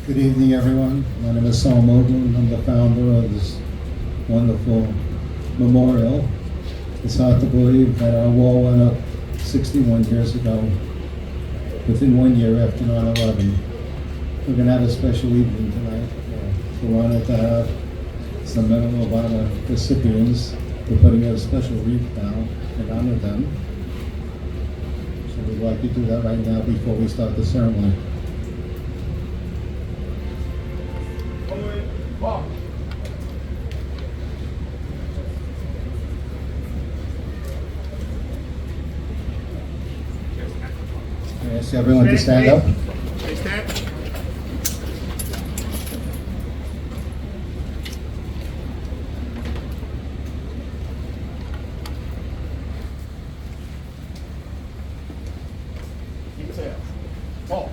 Good evening, everyone. My name is Sol Moglen. I'm the founder of this wonderful memorial. It's hard to believe that our wall went up 61 years ago, within 1 year after 9/11. We're going to have a special evening tonight. We're honored to have some Medal of Honor recipients. We're putting a special wreath down in honor of them. So we'd like to do that right now before we start the ceremony. Can I ask everyone to stand up? Please stand. Detail. Ball.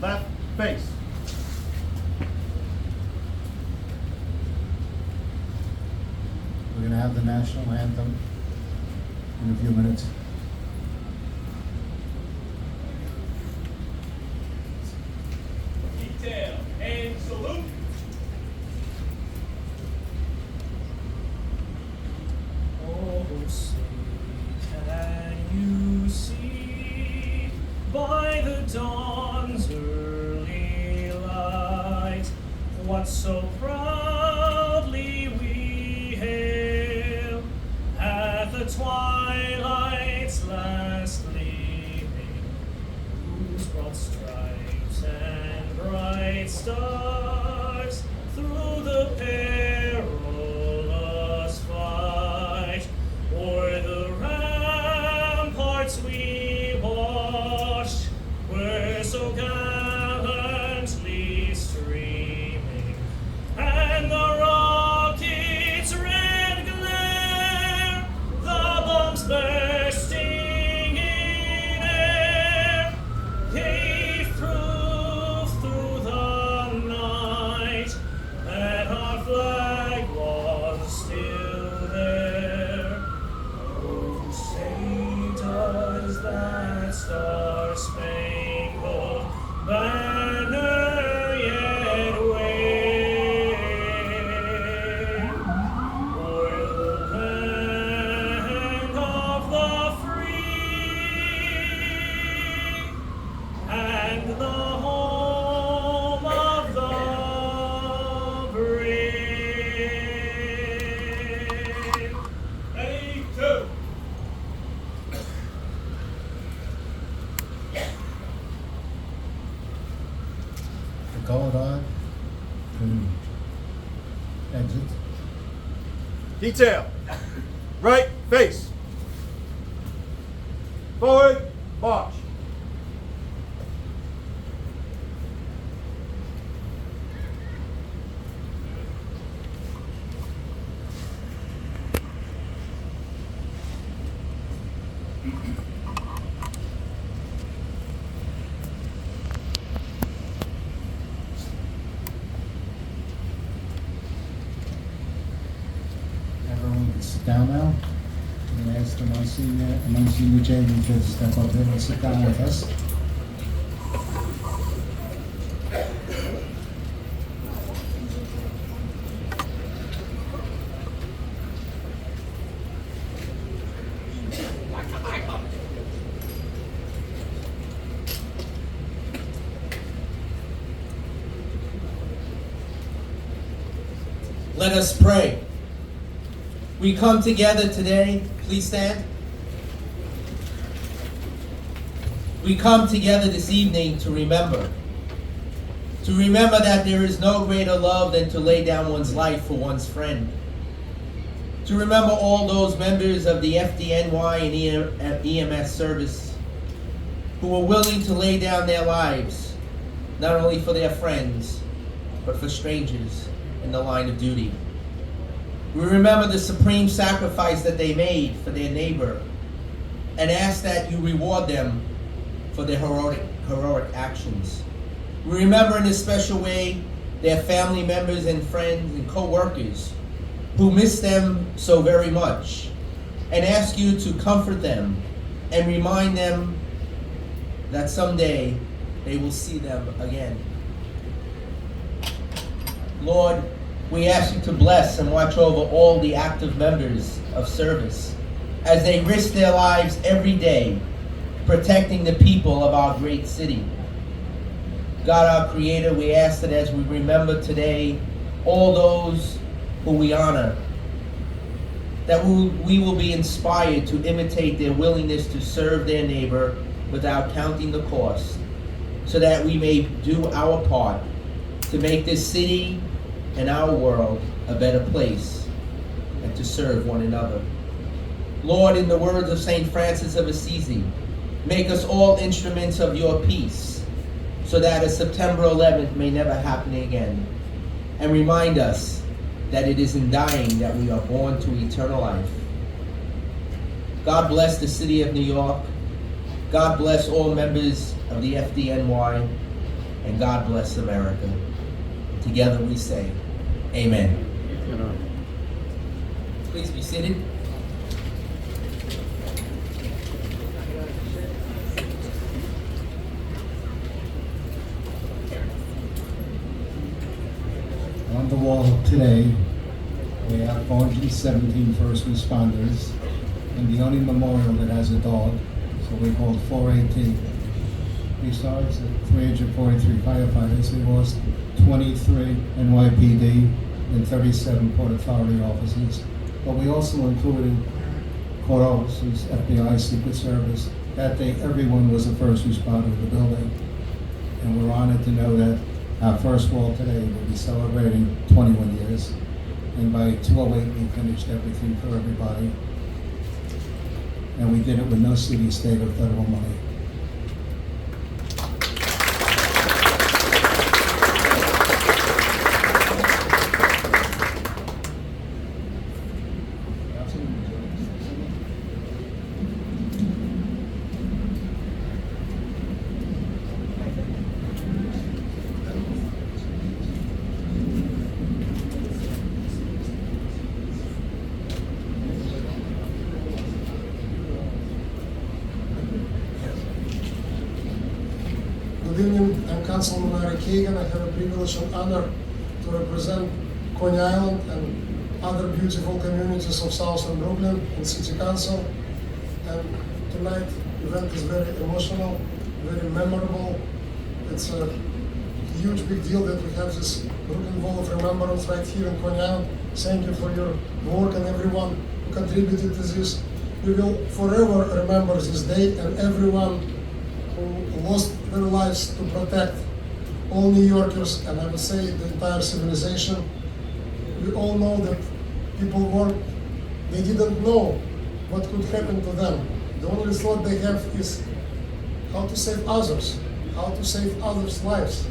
Left face. We're going to have the national anthem in a few minutes. Detail and salute. Oh, say, can you see by the dawn's early light what so proudly we hail at the twilight's last gleaming, whose broad stripes and bright stars through the perilous fight o'er the ramparts we watched were so gallantly streaming, and the rocket's red glare, the bombs bursting in air, gave proof through the night that our flag was still there. Oh, say does that star-spangled banner yet wave o'er the land of the free and the home of the brave? Ready, two. The colored eye can exit. Detail. Right face. Forward, march. Everyone can sit down now. I'm going to ask the Monsignor Chamberlain to step up here and sit down with us. Let us pray. We come together today, please stand. We come together this evening to remember that there is no greater love than to lay down one's life for one's friend. To remember all those members of the FDNY and EMS service who were willing to lay down their lives, not only for their friends, but for strangers in the line of duty. We remember the supreme sacrifice that they made for their neighbor and ask that you reward them for their heroic actions. We remember in a special way their family members and friends and co-workers who miss them so very much and ask you to comfort them and remind them that someday they will see them again. Lord, we ask you to bless and watch over all the active members of service as they risk their lives every day protecting the people of our great city. God, our Creator, we ask that as we remember today all those who we honor, that we will be inspired to imitate their willingness to serve their neighbor without counting the cost, so that we may do our part to make this city and our world a better place and to serve one another. Lord, in the words of St. Francis of Assisi, make us all instruments of your peace, so that a September 11th may never happen again. And remind us that it is in dying that we are born to eternal life. God bless the city of New York. God bless all members of the FDNY. And God bless America. Together we say, Amen. Please be seated. On the wall today, we have 417 first responders, and the only memorial that has a dog, so we called 418. Besides the 343 firefighters, we lost 23 NYPD and 37 Port Authority officers. But we also included court officers, FBI, Secret Service. That day, everyone was a first responder to the building. And we're honored to know that our first wall today will be celebrating 21 years. And by 2:08, we finished everything for everybody. And we did it with no city, state, or federal money. Good evening, I'm Councilman Larry Kagan. I have a privilege and honor to represent Coney Island and other beautiful communities of Southern Brooklyn and City Council. And tonight, event is very emotional, very memorable. It's a huge big deal that we have this Brooklyn Wall of Remembrance right here in Coney Island. Thank you for your work and everyone who contributed to this. We will forever remember this day and everyone who lost their lives to protect all New Yorkers, and I would say the entire civilization. We all know that people weren't, they didn't know what could happen to them. The only thought they have is how to save others, how to save others' lives.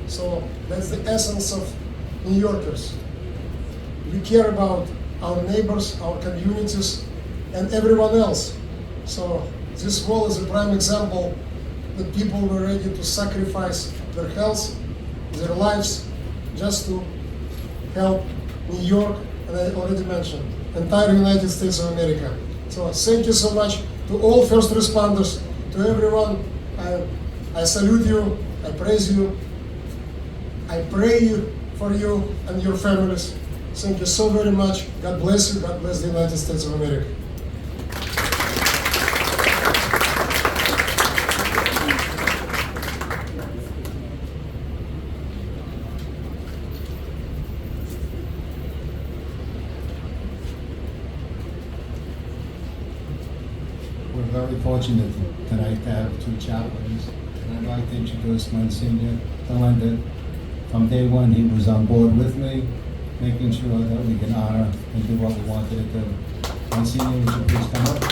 So that's the essence of New Yorkers. We care about our neighbors, our communities, and everyone else. So this wall is a prime example that people were ready to sacrifice their health, their lives, just to help New York, and I already mentioned, entire United States of America. So thank you so much to all first responders, to everyone. I salute you, I praise you, I pray for you and your families. Thank you so very much. God bless you, God bless the United States of America. We're very fortunate tonight to have two chaplains. And I'd like to introduce Monsignor Delenda. From day one, he was on board with me, making sure that we can honor and do what we wanted to do. Monsignor, would you please come up?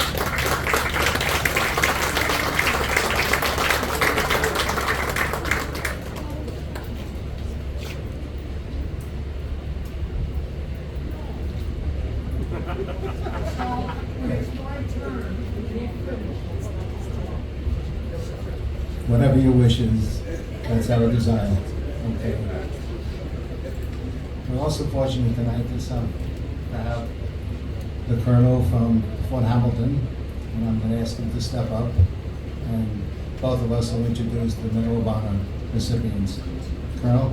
Whatever your wishes, that's our desire. Okay. We're also fortunate tonight to have the Colonel from Fort Hamilton, and I'm going to ask him to step up and both of us will introduce the Medal of Honor recipients. Colonel?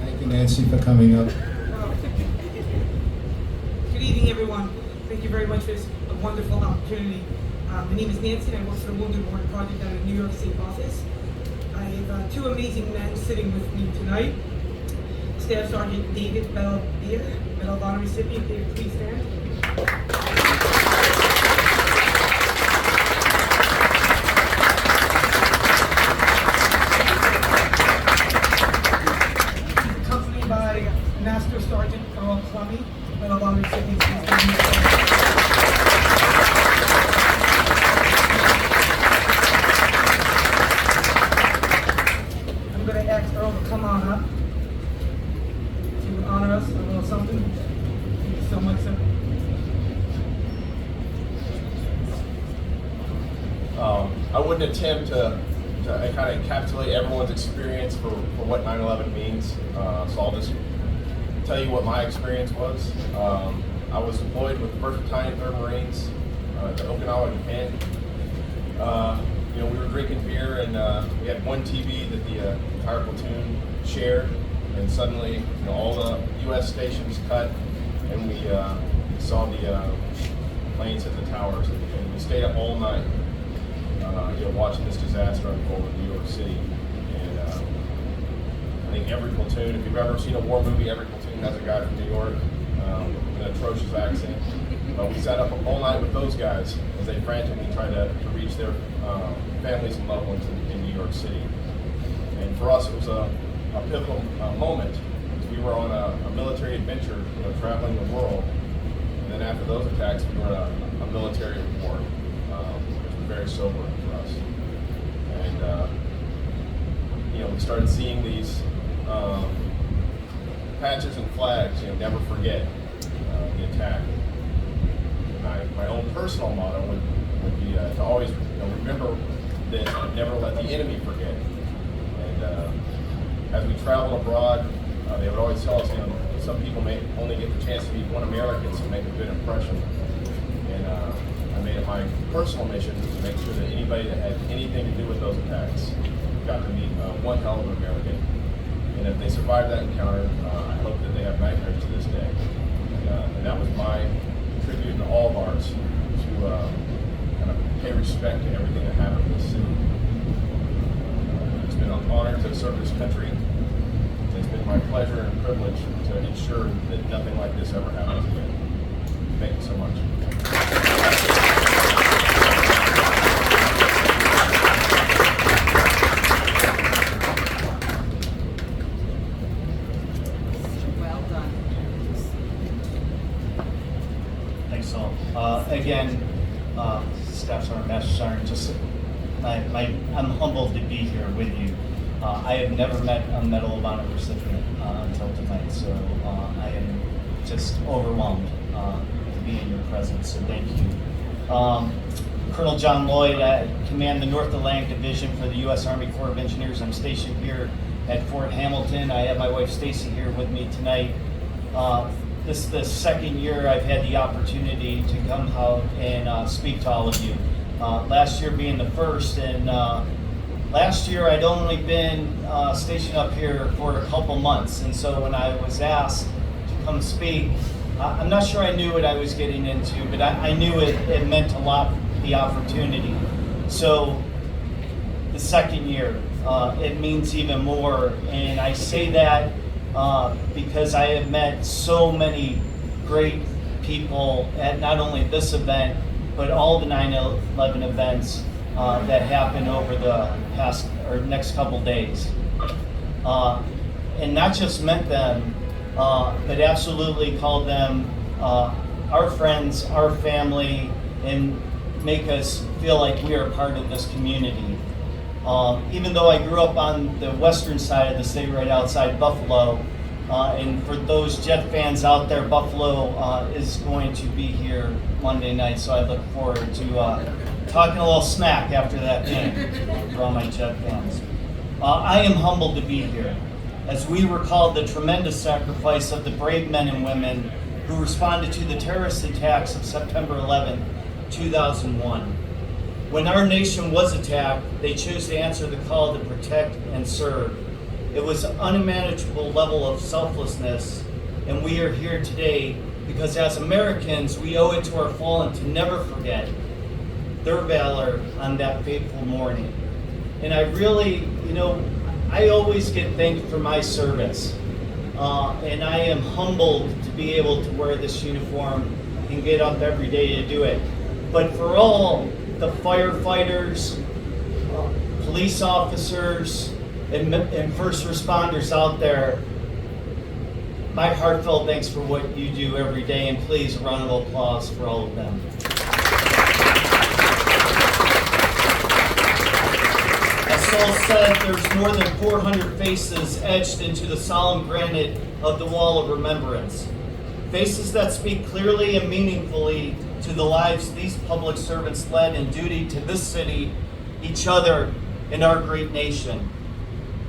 Thank you, Nancy, for coming up. Good evening, everyone. Thank you very much for this wonderful opportunity. My name is Nancy, and I work for the Wounded Warrior Project out of the New York State office. I have two amazing men sitting with me tonight. Staff Sergeant David Bell-Beer, Medal of Honor recipient. David, please stand. Accompanied by Master Sergeant Earl Clummy, Medal of Honor recipient. Please stand. I'm going to ask Earl to come on up to honor us a little something. Thank you so much, sir. I wouldn't attempt to kind of encapsulate everyone's experience for what 9/11 means. So I'll just tell you what my experience was. I was deployed with the 1st Battalion, 3rd Marines to Okinawa, Japan. We were drinking beer, and we had one TV that the entire platoon shared, and suddenly all the U.S. stations cut, and we saw the planes hit the towers, and we stayed up all night watching this disaster unfold in New York City. And I think every platoon, if you've ever seen a war movie, every platoon has a guy from New York with an atrocious accent. But we sat up all night with those guys as they frantically tried to reach their families and loved ones in New York City. And for us, it was a pivotal moment. We were on a military adventure, traveling the world. And then after those attacks, we were in a military war, which was very sobering for us. And we started seeing these patches and flags. Never forget the attack. My own personal motto would be to always remember this and never let the enemy forget. And as we travel abroad, they would always tell us, some people may only get the chance to meet one American, so make a good impression. And I made it my personal mission to make sure that anybody that had anything to do with those attacks got to meet one hell of an American. And if they survived that encounter, I hope that they have nightmares to this day. And that was my tribute to all of ours to kind of pay respect to everything that happened in this city. It's been an honor to serve this country. It's been my pleasure and privilege to ensure that nothing like this ever happens again. Thank you so much. Well done. Thanks, Sol. Again, Staff Sergeant, Master Sergeant, I'm humbled to be here with you. I have never met a Medal of Honor recipient until tonight, so I am just overwhelmed to be in your presence, so thank you. Colonel John Lloyd, I command the North Atlantic Division for the U.S. Army Corps of Engineers. I'm stationed here at Fort Hamilton. I have my wife Stacy here with me tonight. This is the second year I've had the opportunity to come out and speak to all of you. Last year being the first, and last year I'd only been stationed up here for a couple months, and so when I was asked to come speak, I'm not sure I knew what I was getting into, but I knew it meant a lot, the opportunity. So the second year, it means even more, and I say that because I have met so many great people at not only this event, but all the 9/11 events that happened over the past or next couple days. And not just met them, but absolutely called them our friends, our family, and make us feel like we are part of this community. Even though I grew up on the western side of the state, right outside Buffalo, and for those Jet fans out there, Buffalo is going to be here Monday night, so I look forward to talking a little smack after that game for all my Jet fans. I am humbled to be here. as we recalled the tremendous sacrifice of the brave men and women who responded to the terrorist attacks of September 11, 2001. When our nation was attacked, they chose to answer the call to protect and serve. It was an unimaginable level of selflessness, and we are here today because as Americans, we owe it to our fallen to never forget their valor on that fateful morning. And I really, I always get thanked for my service. And I am humbled to be able to wear this uniform and get up every day to do it. But for all the firefighters, police officers, and first responders out there, my heartfelt thanks for what you do every day, and please, a round of applause for all of them. As Sol said, there's more than 400 faces etched into the solemn granite of the Wall of Remembrance. Faces that speak clearly and meaningfully to the lives these public servants led in duty to this city, each other, and our great nation.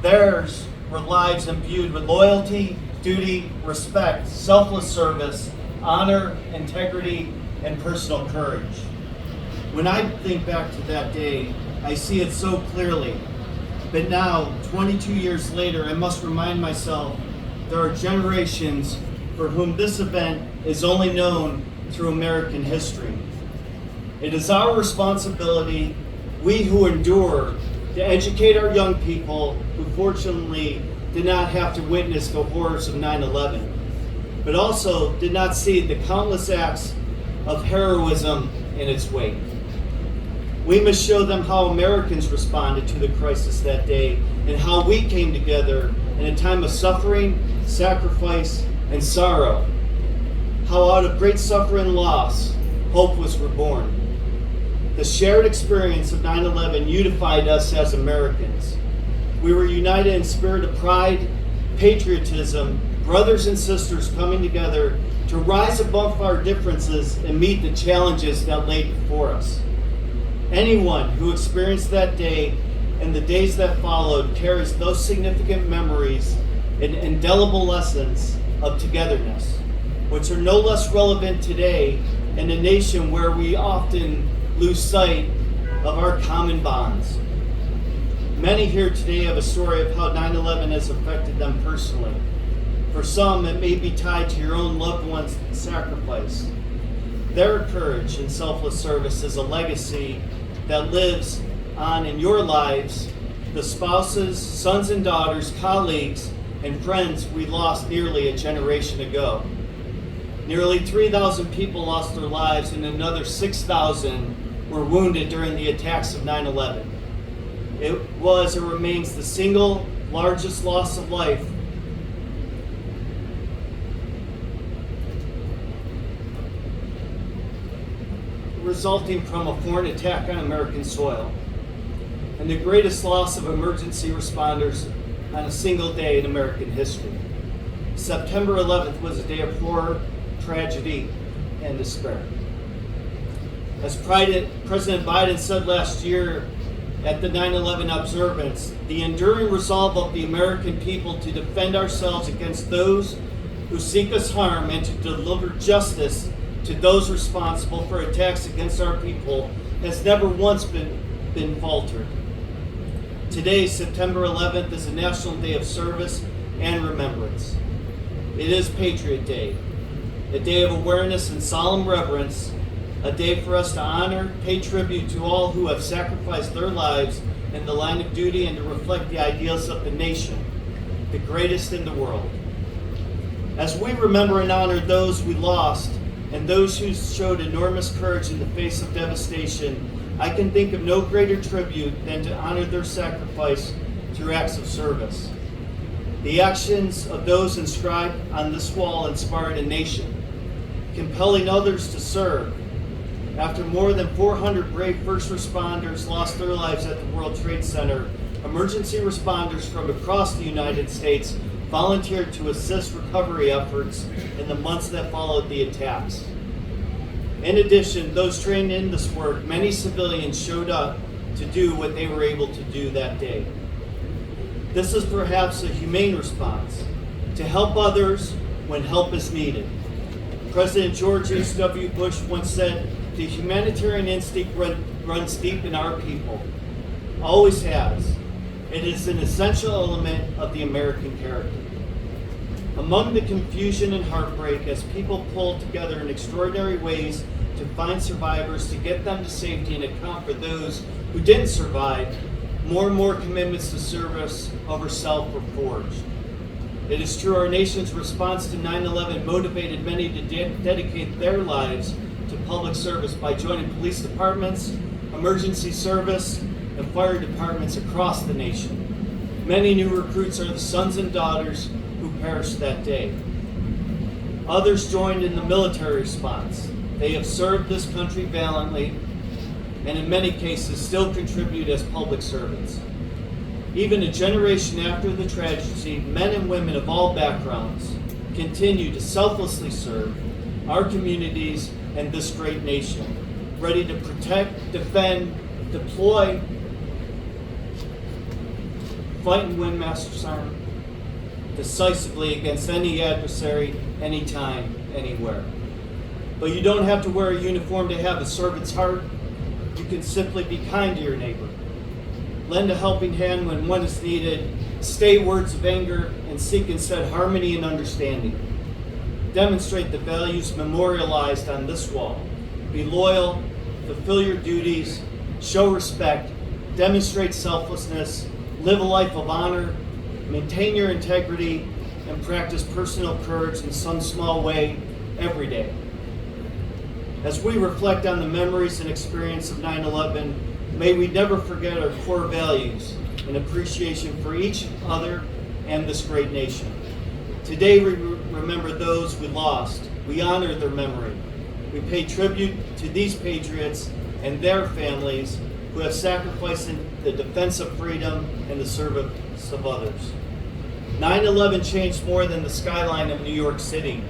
Theirs were lives imbued with loyalty, duty, respect, selfless service, honor, integrity, and personal courage. When I think back to that day, I see it so clearly. But now, 22 years later, I must remind myself there are generations for whom this event is only known through American history. It is our responsibility, we who endure, to educate our young people who fortunately did not have to witness the horrors of 9/11, but also did not see the countless acts of heroism in its wake. We must show them how Americans responded to the crisis that day and how we came together in a time of suffering, sacrifice, and sorrow. How out of great suffering and loss, hope was reborn. The shared experience of 9/11 unified us as Americans. We were united in spirit of pride, patriotism, brothers and sisters coming together to rise above our differences and meet the challenges that lay before us. Anyone who experienced that day and the days that followed carries those significant memories and indelible lessons of togetherness, which are no less relevant today in a nation where we often lose sight of our common bonds. Many here today have a story of how 9/11 has affected them personally. For some, it may be tied to your own loved one's sacrifice. Their courage and selfless service is a legacy that lives on in your lives, the spouses, sons and daughters, colleagues, and friends we lost nearly a generation ago. Nearly 3,000 people lost their lives and another 6,000 were wounded during the attacks of 9/11. It was and remains the single largest loss of life resulting from a foreign attack on American soil, and the greatest loss of emergency responders on a single day in American history. September 11th was a day of horror, tragedy, and despair. As President Biden said last year at the 9/11 observance, the enduring resolve of the American people to defend ourselves against those who seek us harm and to deliver justice to those responsible for attacks against our people has never once been faltered. Today, September 11th, is a national day of service and remembrance. It is Patriot Day, a day of awareness and solemn reverence, a day for us to honor, pay tribute to all who have sacrificed their lives in the line of duty and to reflect the ideals of the nation, the greatest in the world. As we remember and honor those we lost and those who showed enormous courage in the face of devastation, I can think of no greater tribute than to honor their sacrifice through acts of service. The actions of those inscribed on this wall inspired a nation, compelling others to serve. After more than 400 brave first responders lost their lives at the World Trade Center, emergency responders from across the United States volunteered to assist recovery efforts in the months that followed the attacks. In addition, those trained in this work, many civilians showed up to do what they were able to do that day. This is perhaps a humane response to help others when help is needed. President George H.W. Bush once said, "The humanitarian instinct runs deep in our people. Always has. It is an essential element of the American character." Among the confusion and heartbreak as people pulled together in extraordinary ways to find survivors, to get them to safety and account for those who didn't survive, more and more commitments to service over self were forged. It is true our nation's response to 9/11 motivated many to dedicate their lives to public service by joining police departments, emergency service, and fire departments across the nation. Many new recruits are the sons and daughters who perished that day. Others joined in the military response. They have served this country valiantly and in many cases still contribute as public servants. Even a generation after the tragedy, men and women of all backgrounds continue to selflessly serve our communities and this great nation, ready to protect, defend, deploy, fight and win, Master Sergeant, decisively against any adversary, anytime, anywhere. But you don't have to wear a uniform to have a servant's heart. You can simply be kind to your neighbor. Lend a helping hand when one is needed. Stay words of anger and seek instead harmony and understanding. Demonstrate the values memorialized on this wall. Be loyal, fulfill your duties, show respect, demonstrate selflessness, live a life of honor, maintain your integrity, and practice personal courage in some small way every day. As we reflect on the memories and experience of 9/11, may we never forget our core values and appreciation for each other and this great nation. Today we remember those we lost. We honor their memory. We pay tribute to these patriots and their families who have sacrificed in the defense of freedom and the service of others. 9/11 changed more than the skyline of New York City.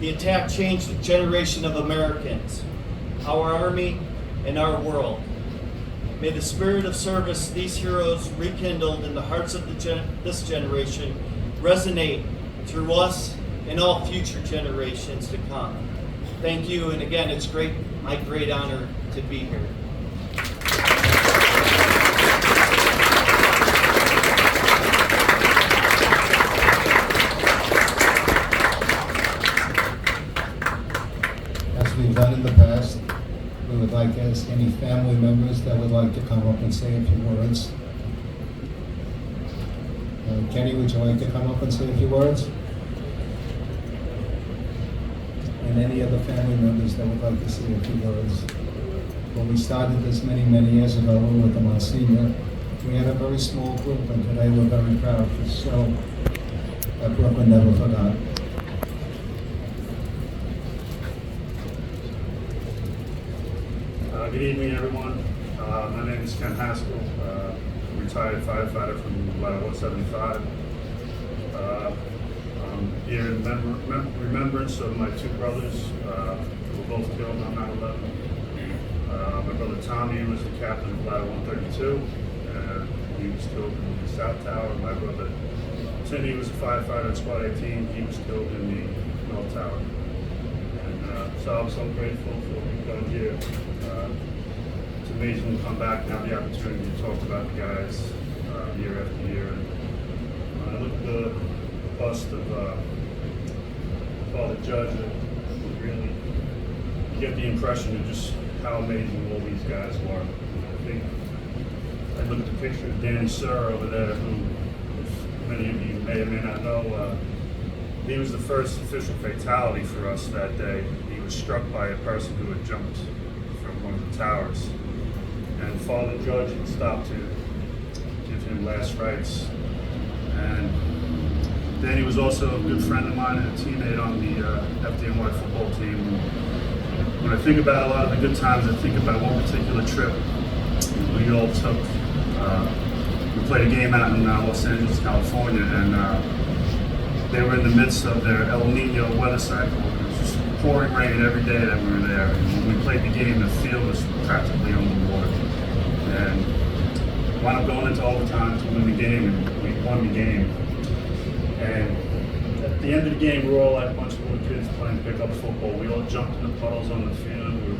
The attack changed a generation of Americans, our Army, and our world. May the spirit of service these heroes rekindled in the hearts of this generation resonate through us and all future generations to come. Thank you, and again, it's my great honor to be here. As we've done in the past, we would like to ask any family members that would like to come up and say a few words. Kenny, would you like to come up and say a few words? And any other family members that would like to say a few words? When we started this many, many years ago with the Monsignor, we had a very small group, and today we're very proud to show that Brooklyn never forgot. Good evening, everyone. My name is Ken Haskell, retired firefighter from Ladder 175. I'm here in remembrance of my two brothers who were both killed on 9/11. My brother Tommy was the captain of Ladder 132, and he was killed in the South Tower. My brother Timmy was a firefighter at Squad 18. He was killed in the North Tower. And so I'm so grateful for what we've done here. It's amazing to come back and have the opportunity to talk about the guys year after year. And when I look at the bust of Father Judge, it really, you get the impression of just how amazing all these guys were. I think I look at the picture of Danny Sir over there, who, if many of you may or may not know, he was the first official fatality for us that day. He was struck by a person who had jumped from one of the towers. And Father Judge had stopped to give him last rites. And Danny was also a good friend of mine and a teammate on the FDNY football team. When I think about a lot of the good times, I think about one particular trip we all took. We played a game out in Los Angeles, California, and they were in the midst of their El Nino weather cycle. It was just pouring rain every day that we were there. And when we played the game, the field was practically underwater. And wound up going into overtime to win the game, and we won the game. And at the end of the game, we were all like a bunch of little kids playing pickup football. We all jumped in the puddles on the field. We were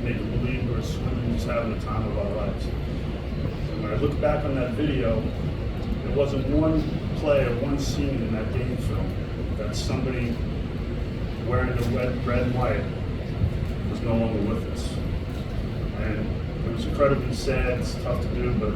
making believe we were swimming, just having the time of our lives. And when I look back on that video, there wasn't one play or one scene in that game film that somebody wearing the red and white was no longer with us. And it was incredibly sad, it's tough to do, but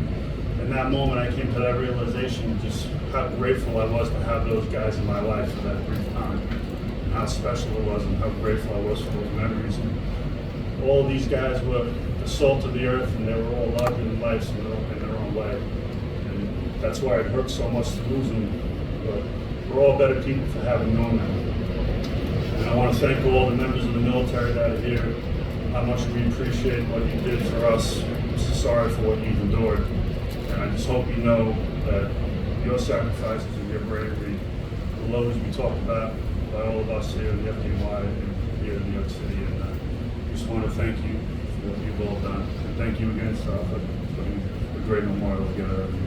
in that moment I came to that realization just how grateful I was to have those guys in my life for that brief time, and how special it was and how grateful I was for those memories. And all of these guys were the salt of the earth, and they were all larger than life in their own way. And that's why it hurts so much to lose them, but we're all better people for having known them. And I want to thank all the members of the military that are here, how much we appreciate what you did for us. I'm so sorry for what you've endured. And I just hope you know that your sacrifices and your bravery will always be talked about by all of us here in the FDNY and here in New York City. And I just want to thank you for what you've all done. And thank you again, Sol, for putting a great memorial together every year.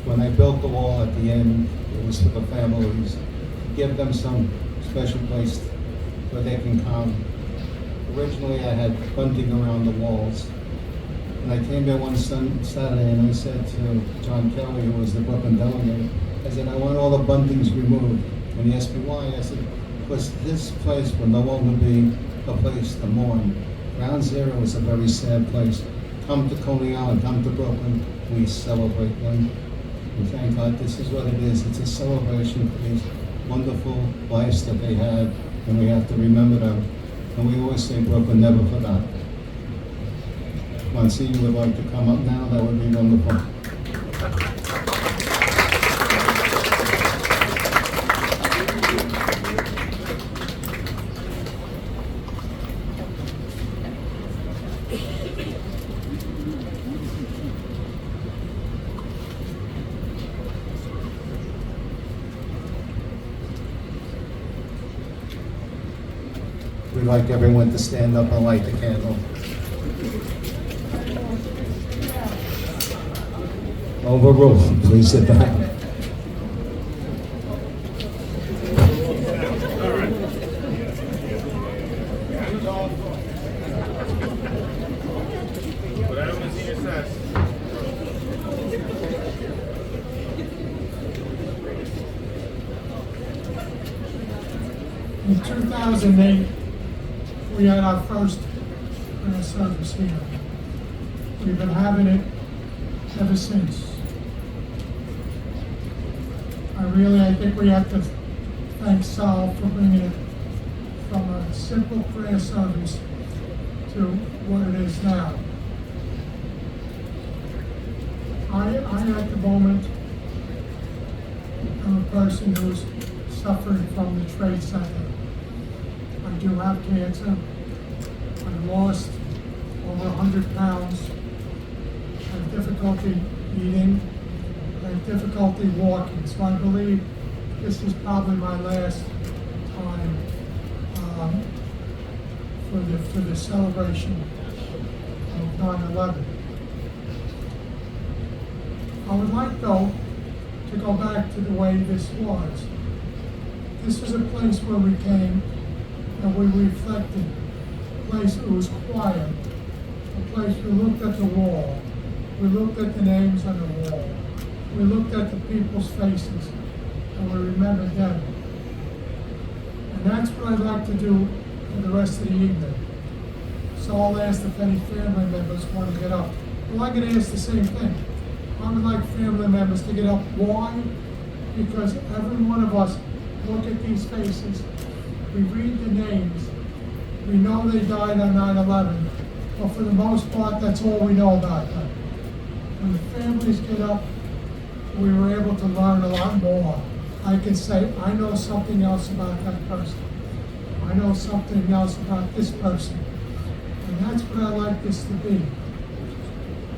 When I built the wall at the end, it was for the families, give them some special place where they can come. Originally, I had bunting around the walls. And I came there one Saturday and I said to John Kelly, who was the Brooklyn delegate, I said, I want all the buntings removed. And he asked me why. I said, because this place will no longer be a place to mourn. Ground Zero is a very sad place. Come to Coney Island, come to Brooklyn, we celebrate them. And thank God this is what it is. It's a celebration for these wonderful lives that they had, and we have to remember them. And we always say Brooklyn never forgot. Once you would like to come up now, that would be wonderful. 'We'd like everyone to stand up and light the candle. Overruled. Please sit down. In 2008, we had our first service here. We've been having it ever since. I think we have to thank Sol for bringing it from a simple prayer service to what it is now. I at the moment, am a person who's suffering from the Trade Center. I do have cancer. I lost over 100 pounds. I have difficulty eating. I have difficulty walking. So I believe this is probably my last time for the celebration of 9/11. I would like, though, to go back to the way this was. This was a place where we came and we reflected, a place that was quiet, a place we looked at the wall, we looked at the names on the wall, we looked at the people's faces, and we remembered them. And that's what I'd like to do for the rest of the evening. Sol asked if any family members want to get up. Well, I could ask the same thing. I would like family members to get up. Why? Because every one of us look at these faces, we read the names, we know they died on 9/11, but for the most part, that's all we know about them. When the families get up, we were able to learn a lot more. I can say, I know something else about that person. I know something else about this person. And that's what I like this to be.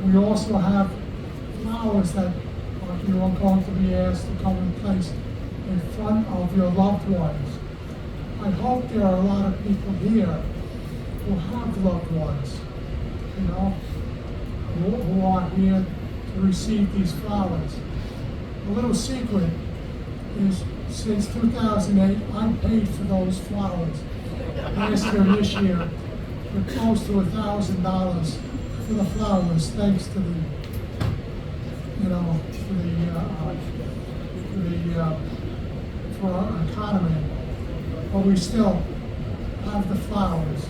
We also have flowers that you are going to be asked to come and place in front of your loved ones. I hope there are a lot of people here who have loved ones, you know, who are here to receive these flowers. A little secret is since 2008, I paid for those flowers. Last year, this year, we're close to $1,000 for the flowers, thanks to the, you know, for our economy. But we still have the flowers,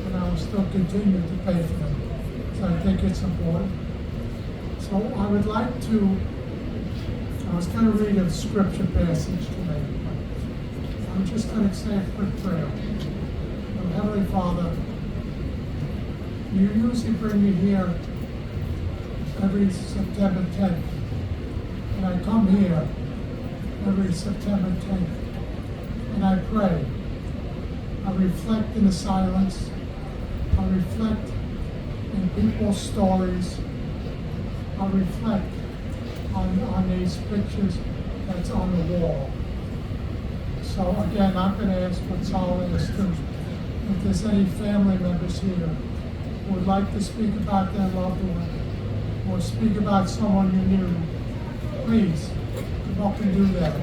and I will still continue to pay for them. So I think it's important. So I would like to, I was going to read a scripture passage today. I'm just going to say a quick prayer. Oh, Heavenly Father, you usually bring me here every September 10th. And I come here every September 10th. And I pray. I reflect in the silence. I reflect in people's stories. I reflect on these pictures that's on the wall. So again, I'm going to ask what Sol asked too. If there's any family members here who would like to speak about their loved one or speak about someone you knew, please come up and do that.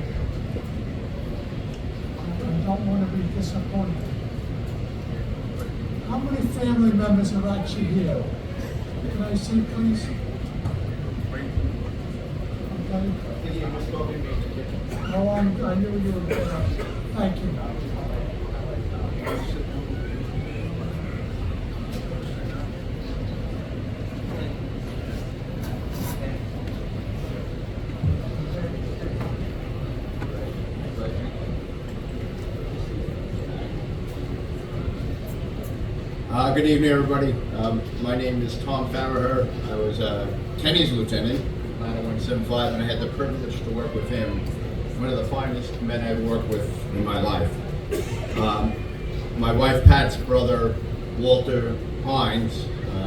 I don't want to be disappointed. How many family members are actually here? Can I see, please? Okay. Oh, I knew you were there. Thank you. Good evening, everybody. My name is Tom Farraher. I was Kenny's lieutenant, 9175, and I had the privilege to work with him. One of the finest men I've worked with in my life. My wife Pat's brother, Walter Hines,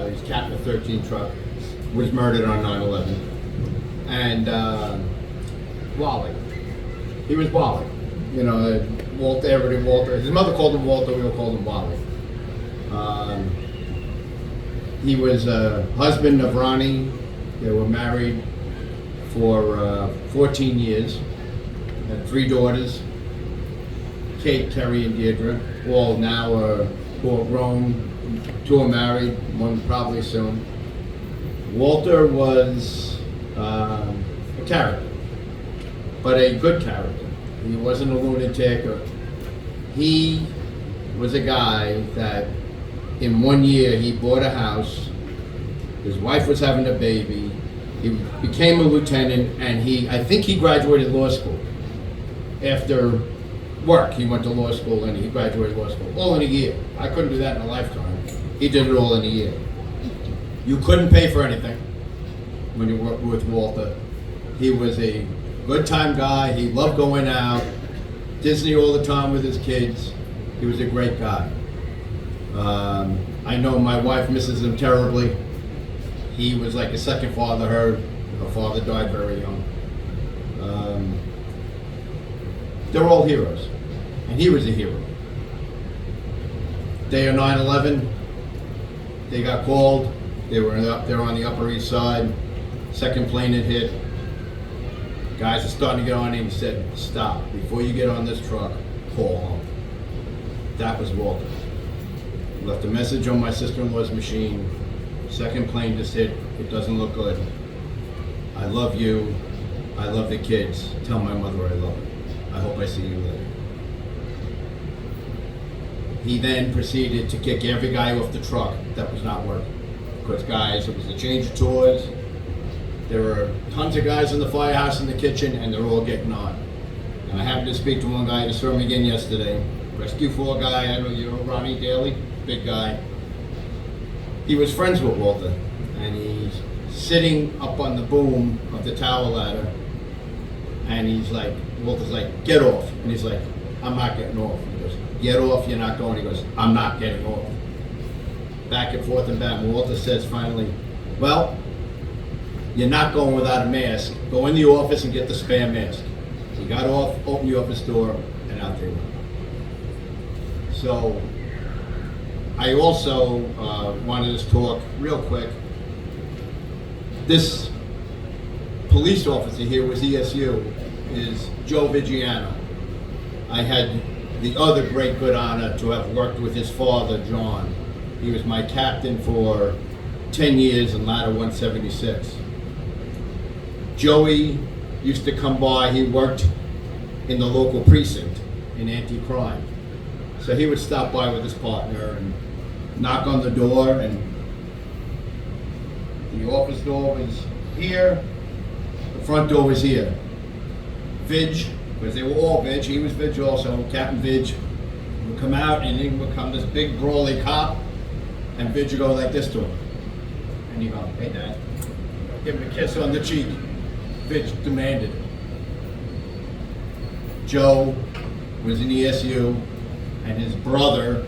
he's captain of 13 truck, was murdered on 9/11. And Wally, he was Wally. You know, Walter, everybody Walter. His mother called him Walter, we all called him Wally. He was a husband of Ronnie. They were married for 14 years. Had 3 daughters, Kate, Terry, and Deirdre. All now are grown. 2 are married, 1 probably soon. Walter was a character, but a good character. He wasn't a lunatic. He was a guy that in 1 year he bought a house, his wife was having a baby, he became a lieutenant, and I think he graduated law school. After work, he went to law school and he graduated law school, all in a year. I couldn't do that in a lifetime. He did it all in a year. You couldn't pay for anything when you worked with Walter. He was a good time guy, he loved going out, Disney all the time with his kids. He was a great guy. I know my wife misses him terribly. He was like a second father to her. Her father died very young. They're all heroes, and he was a hero. Day of 9/11, they got called. They were up there on the Upper East Side. Second plane had hit. Guys are starting to get on, and he said, "Stop! Before you get on this truck, call home." That was Walter. Left a message on my sister-in-law's machine. Second plane just hit. It doesn't look good. I love you. I love the kids. Tell my mother I love her. I hope I see you later. He then proceeded to kick every guy off the truck that was not working. Because guys, it was a change of tours. There were tons of guys in the firehouse in the kitchen, and they're all getting on. And I happened to speak to one guy who saw him again yesterday. Rescue 4 guy, I know you know Ronnie Daly, big guy. He was friends with Walter, and he's sitting up on the boom of the tower ladder, and he's like, Walter's like, "Get off." And he's like, "I'm not getting off." He goes, "Get off, you're not going." He goes, "I'm not getting off." Back and forth and back, and Walter says finally, "Well, you're not going without a mask. Go in the office and get the spare mask." He got off, opened the office door, and out they went. So I also wanted to talk real quick. This police officer here with ESU is Joe Vigiano. I had the other great good honor to have worked with his father, John. He was my captain for 10 years in Ladder 176. Joey used to come by. He worked in the local precinct in anti-crime. So he would stop by with his partner and knock on the door, and the office door was here, the front door was here. Vidge, because they were all Vidge, he was Vidge also, Captain Vidge would come out, and he would come this big brawly cop, and Vidge would go like this to him. And he'd go, "Hey Dad," give him a kiss on the cheek. Vidge demanded it. Joe was in ESU, and his brother,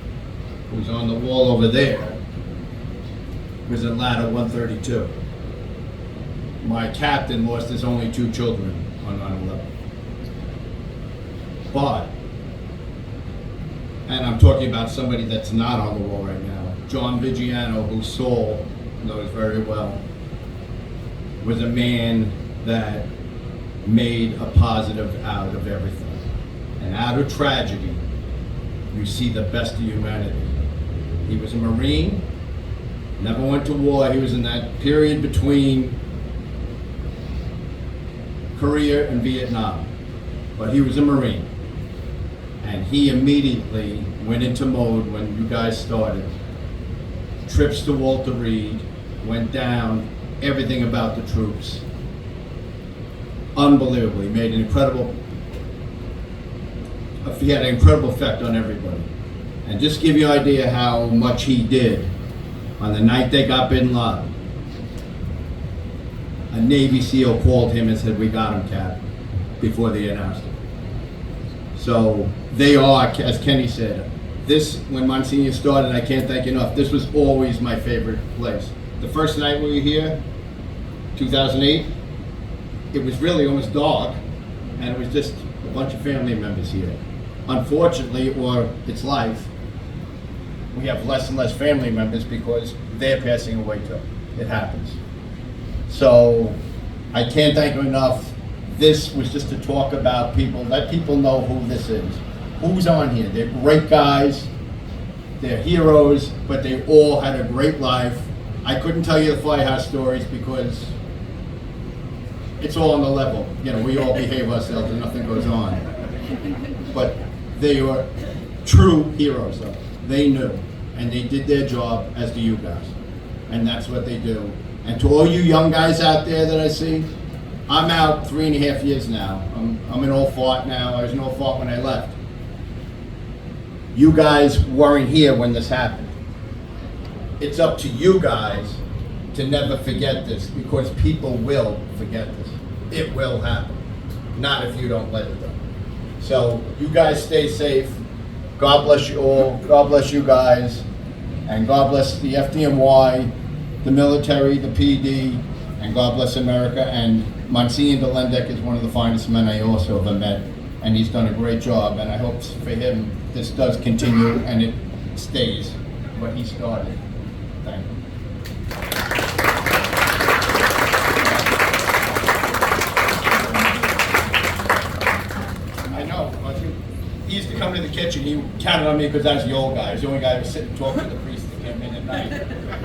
who's on the wall over there, was in Ladder 132. My captain lost his only 2 children on 9/11. But, and I'm talking about somebody that's not on the wall right now, John Vigiano, who Sol knows very well, was a man that made a positive out of everything. And out of tragedy, you see the best of humanity. He was a Marine, never went to war. He was in that period between Korea and Vietnam, but he was a Marine. And he immediately went into mode when you guys started. Trips to Walter Reed, went down, everything about the troops. Unbelievably, made an incredible, he had an incredible effect on everybody. And just to give you an idea how much he did, on the night they got Bin Laden, a Navy SEAL called him and said, "We got him, Cap," before they announced it. So they are, as Kenny said, this, when Monsignor started, I can't thank you enough, this was always my favorite place. The first night we were here, 2008, it was really almost dark, and it was just a bunch of family members here. Unfortunately, or it's life, we have less and less family members because they're passing away too. It happens. So I can't thank you enough. This was just to talk about people, let people know who this is. Who's on here? They're great guys, they're heroes, but they all had a great life. I couldn't tell you the firehouse stories because it's all on the level. You know, we all behave ourselves and nothing goes on. But they were true heroes though. They knew, and they did their job, as do you guys. And that's what they do. And to all you young guys out there that I see, I'm out 3.5 years now. I'm an old fart now. I was an old fart when I left. You guys weren't here when this happened. It's up to you guys to never forget this, because people will forget this. It will happen. Not if you don't let it though. So you guys stay safe. God bless you all. God bless you guys. And God bless the FDNY, the military, the PD, and God bless America. And Monsignor Delendek is one of the finest men I also ever met, and he's done a great job. And I hope for him this does continue and it stays what he started. Thank you. I know. He used to come to the kitchen. He counted on me because I was the old guy. I was the only guy who was sitting talking to the priest that came in at night.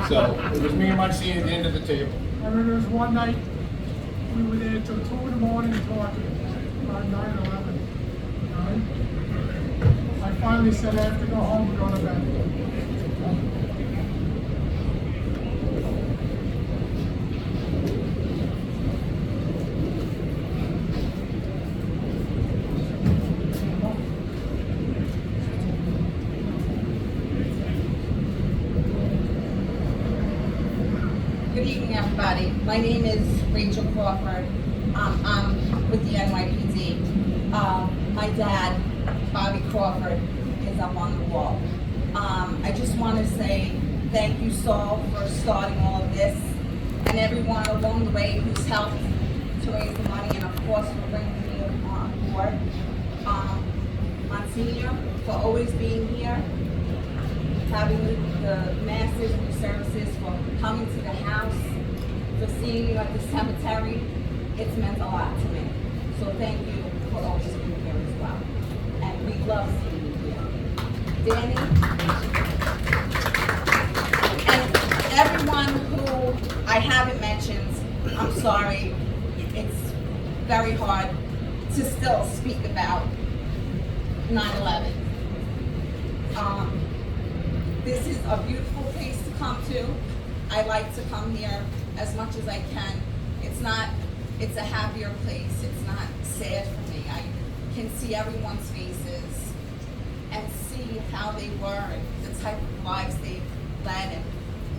So it was me and Monsignor at the end of the table. I remember there was one night we were there till 2 in the morning talking about 9/11. Right? I finally said I have to go home and go to bed. Good evening, everybody. My name is Rachel Crawford. I'm with the NYPD. My dad, Bobby Crawford, is up on the wall. I just want to say thank you, Sol, for starting all of this, and everyone along the way who's helped to raise the money, and of course for bringing me on board. Monsignor, for always being here, having the masses and the services, for coming to the house, for seeing you at the cemetery. It's meant a lot to me. So thank you for always being here as well. And we love seeing you here. Danny, and everyone who I haven't mentioned, I'm sorry, it's very hard to still speak about 9/11. This is a beautiful place to come to. I like to come here as much as I can. It's a happier place. It's not sad for me. I can see everyone's faces and see how they were and the type of lives they've led. And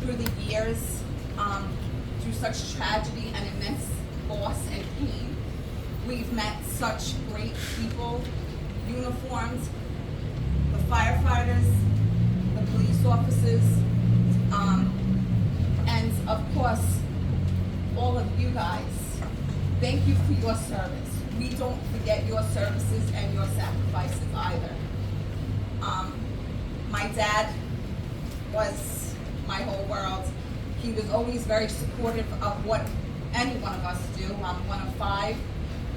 through the years, through such tragedy and immense loss and pain, we've met such great people, uniformed, the firefighters, the police officers, and of course, all of you guys. Thank you for your service. We don't forget your services and your sacrifices either. My dad was my whole world. He was always very supportive of what any one of us do. I'm one of 5.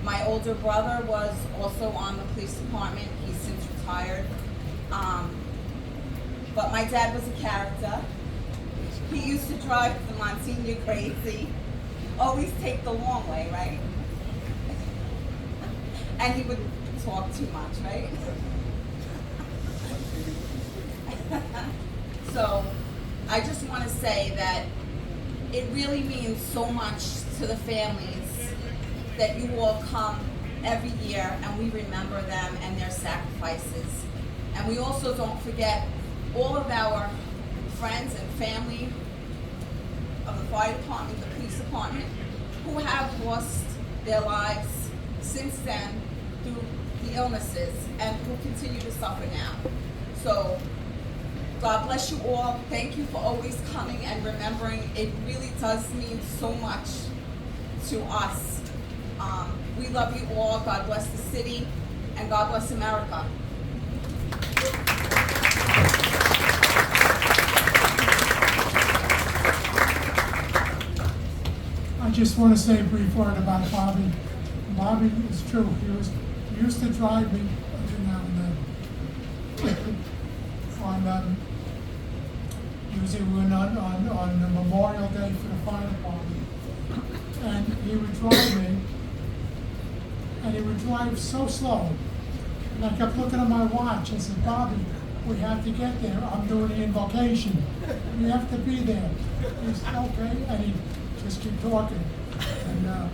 My older brother was also on the police department. He's since retired. But my dad was a character. He used to drive the Monsignor crazy. Always take the long way, right? And he would talk too much, right? So I just want to say that it really means so much to the families that you all come every year and we remember them and their sacrifices. And we also don't forget all of our friends and family of the fire department, the police department, who have lost their lives since then through the illnesses and who continue to suffer now. So God bless you all. Thank you for always coming and remembering. It really does mean so much to us. We love you all. God bless the city and God bless America. I just want to say a brief word about Bobby. Bobby is true. He used to drive me every now and then. Usually on the Memorial Day for the fire department. And he would drive me, and he would drive so slow. And I kept looking at my watch and said, Bobby, we have to get there. I'm doing the invocation. We have to be there. He said, okay. And he just keep talking. And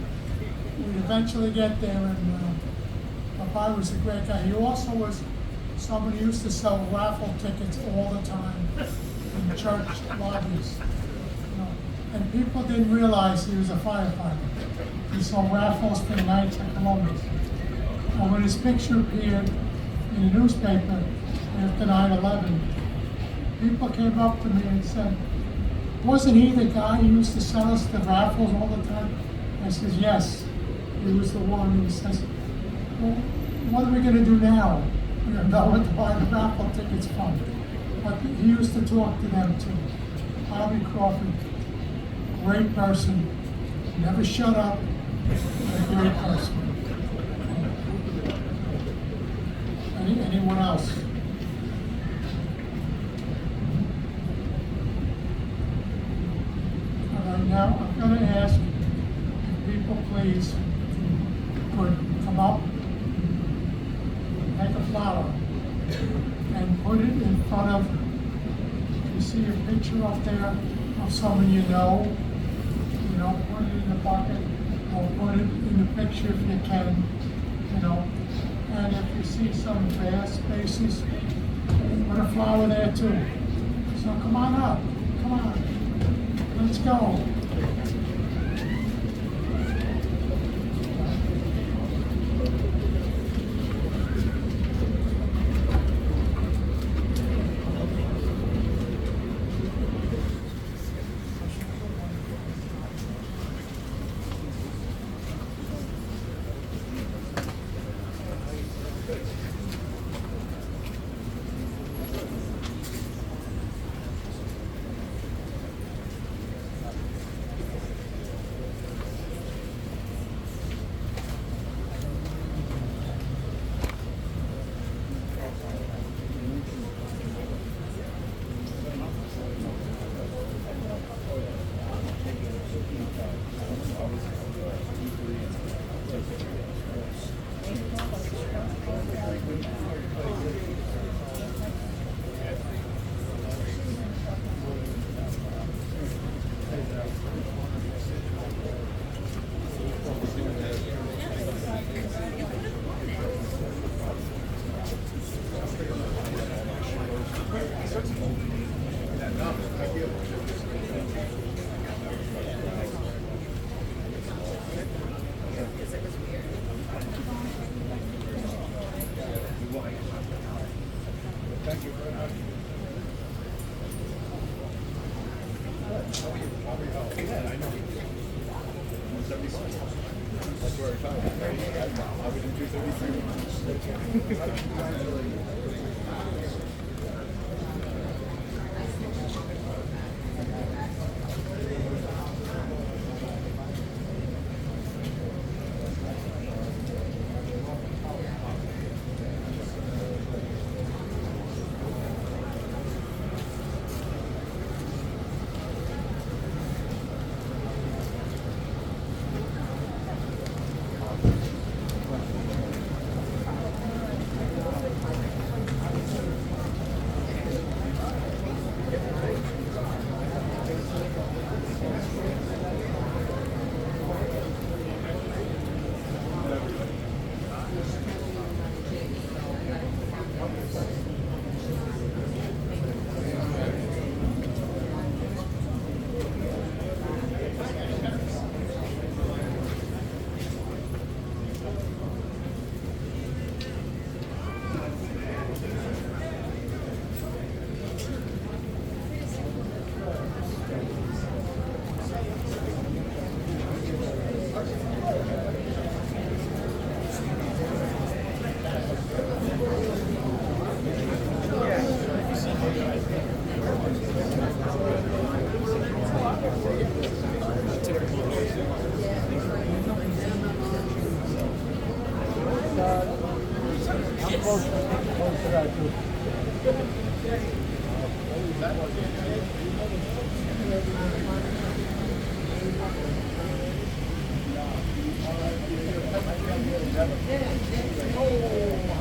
we eventually get there, and Papa was a great guy. He also was someone who used to sell raffle tickets all the time in church lobbies. You know, and people didn't realize he was a firefighter. He sold raffles for the Knights of Columbus. And when his picture appeared in the newspaper after 9/11, people came up to me and said, wasn't he the guy who used to sell us the raffles all the time? I said, yes, he was the one. He says, well, what are we going to do now? We don't know where to buy the raffle tickets from. But he used to talk to them too. Bobby Crawford, great person, never shut up, and a great person. Anyone else? All right, now I'm going to ask if people please could come up, take a flower, and put it in front of, you see a picture up there of someone you know, put it in the bucket, or put it in the picture if you can, and if you see some bare spaces, put a flower there too. So come on up, come on, let's go.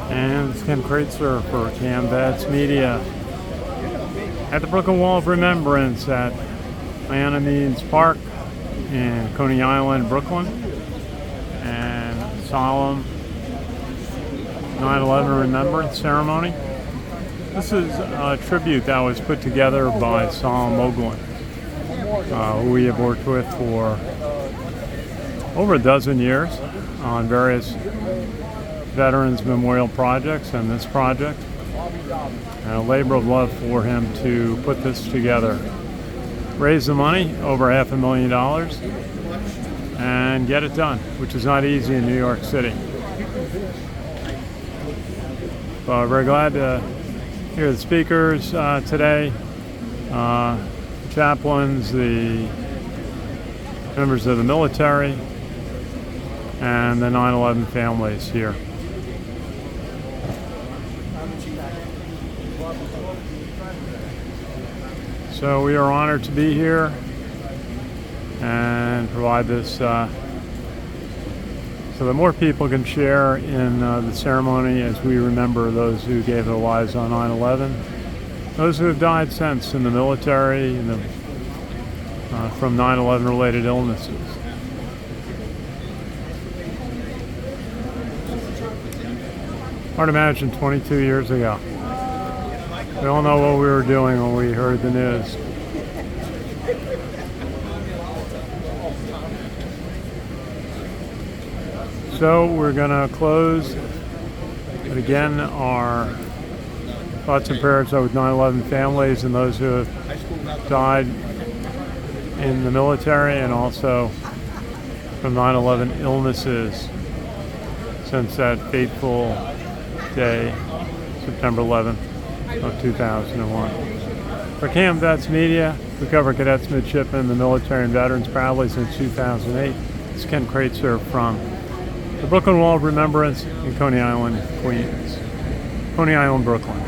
And it's Ken Kraetzer for CaMMVetsMedia at the Brooklyn Wall of Remembrance at Means Park in Coney Island, Brooklyn, and solemn 9/11 remembrance ceremony. This is a tribute that was put together by Sol Moglen, who we have worked with for over a dozen years on various veterans memorial projects and this project, and a labor of love for him to put this together, raise the money, over $500,000, and get it done, which is not easy in New York City. But we're very glad to hear the speakers today, chaplains, the members of the military, and the 9/11 families here. So we are honored to be here and provide this so that more people can share in the ceremony as we remember those who gave their lives on 9/11, those who have died since in the military and from 9/11 related illnesses. Hard to imagine 22 years ago. We all know what we were doing when we heard the news. So we're going to close, but again, our thoughts and prayers are with 9/11 families and those who have died in the military and also from 9/11 illnesses since that fateful day, September 11th of 2001. For CaMMVetsMedia, we cover cadets, midshipmen, the military, and veterans proudly since 2008. It's Ken Kraetzer from the Brooklyn Wall of Remembrance in Coney Island, Queens. Coney Island, Brooklyn.